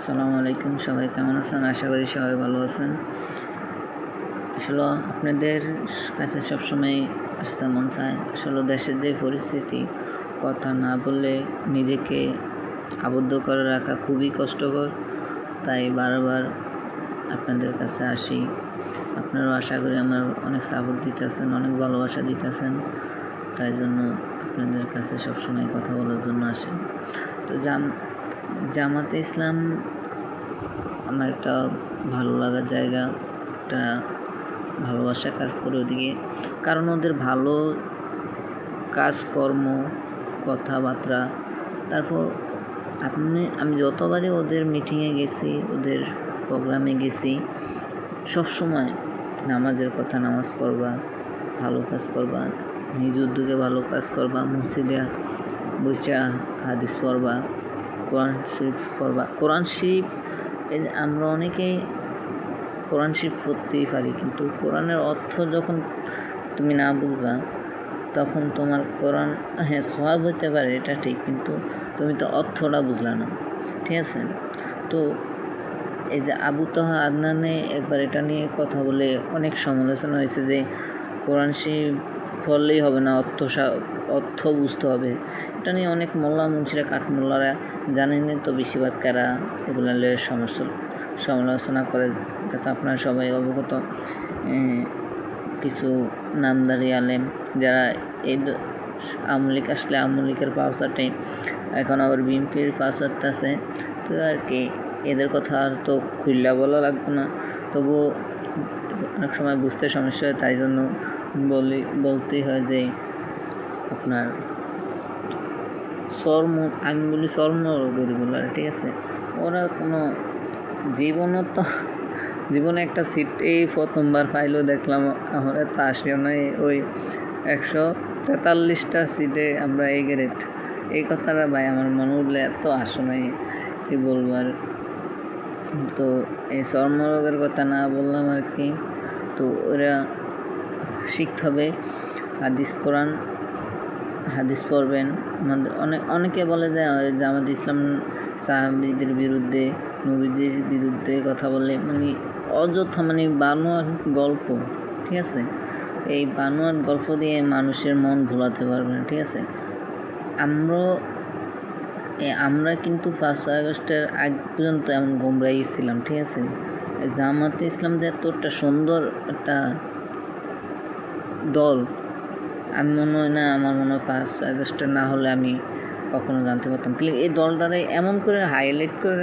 আসসালামু আলাইকুম, সবাই কেমন আছেন? আশা করি সবাই ভালো আছেন। আসলে আপনাদের কাছে সবসময় আসতে মন চায়। আসলে দেশের যে পরিস্থিতি, কথা না বললে নিজেকে আবদ্ধ করে রাখা খুবই কষ্টকর। তাই বারবার আপনাদের কাছে আসি। আপনারাও আশা করি আমার অনেক সাপোর্ট দিতেছেন, অনেক ভালোবাসা দিতেছেন। তাই জন্য আপনাদের কাছে সবসময় কথা বলার জন্য আসি। তো জামাতে ইসলাম আমার একটা ভালো লাগার জায়গা, একটা ভালোবাসা কাজ করে ওদিকে। কারণ ওদের ভালো কাজকর্ম, কথাবার্তা, তারপর আমি যতবারই ওদের মিটিংয়ে গেছি, ওদের প্রোগ্রামে গেছি, সবসময় নামাজের কথা, নামাজ পড়বা, ভালো কাজ করবা, নিজ উদ্যোগে ভালো কাজ করবা, মসজিদে বসে হাদিস পড়বা, কোরআন শরীফ পড়বা। কোরআন শরীফ আমরা অনেকেই কোরআন শরীফ পড়তেই পারি, কিন্তু কোরআনের অর্থ যখন তুমি না বুঝবা তখন তোমার কোরআন সওয়াব হতে পারে, এটা ঠিক, কিন্তু তুমি তো অর্থটা বুঝলা না। ঠিক আছে? তো এই যে আবু তাহা আদনানে একবার এটা নিয়ে কথা বলে অনেক সমালোচনা হয়েছে যে কোরআন শরীফ পড়লেই হবে না, অর্থ বুঝতে হবে। এটা নিয়ে অনেক মোল্লা মুন্সিরা, কাঠমোল্লারা, জানেন তো বেশিরভাগ কারা এগুলো নিয়ে সমালোচনা করে। এটা তো আপনারা সবাই অবগত। কিছু নামদারি আলেম যারা এই আওয়ামী লীগ আসলে আওয়ামী লীগের পাওয়ারটাই, এখন আবার বিএনপির পাওয়ারটা আছে। তো আর কি এদের কথা আর তো খুললা বলা লাগবে না, তবুও অনেক সময় বুঝতে সমস্যা হয়। তাই জন্য বলতেই হয় যে আপনার আমি বলি সর্মরোগীগুলো, ঠিক আছে, ওরা কোনো জীবনে একটা সিট এই প্রথমবার পাইলেও দেখলাম, আমরা তো আসলেও নয় ওই 143টা সিটে আমরা এই গ্রেড। এই কথাটা ভাই আমার মনে উঠলে এত আসলে কী বলবো আর। তো এই চর্মরোগের কথা না বললাম আর কি। তো ওরা শিখতে হবে কোরআন হাদিস পড়বেন। আমাদের অনেকে বলে যে জামাত ইসলাম সাহাবীদের বিরুদ্ধে, নবীদের বিরুদ্ধে কথা বলে, মানে অযথা, মানে বানোয়াট গল্প। ঠিক আছে? এই বানোয়াট গল্প দিয়ে মানুষের মন ভোলাতে পারবে না। ঠিক আছে? আমরা কিন্তু 5 আগস্টের আগ পর্যন্ত এমন গোমরাই ছিলাম। ঠিক আছে? জামাতে ইসলাম যে এত একটা সুন্দর একটা দল, আমি মনে হয় না, আমার মনে হয় 5 আগস্টে না হলে আমি কখনো জানতে পারতাম। এই দলটারে এমন করে হাইলাইট করে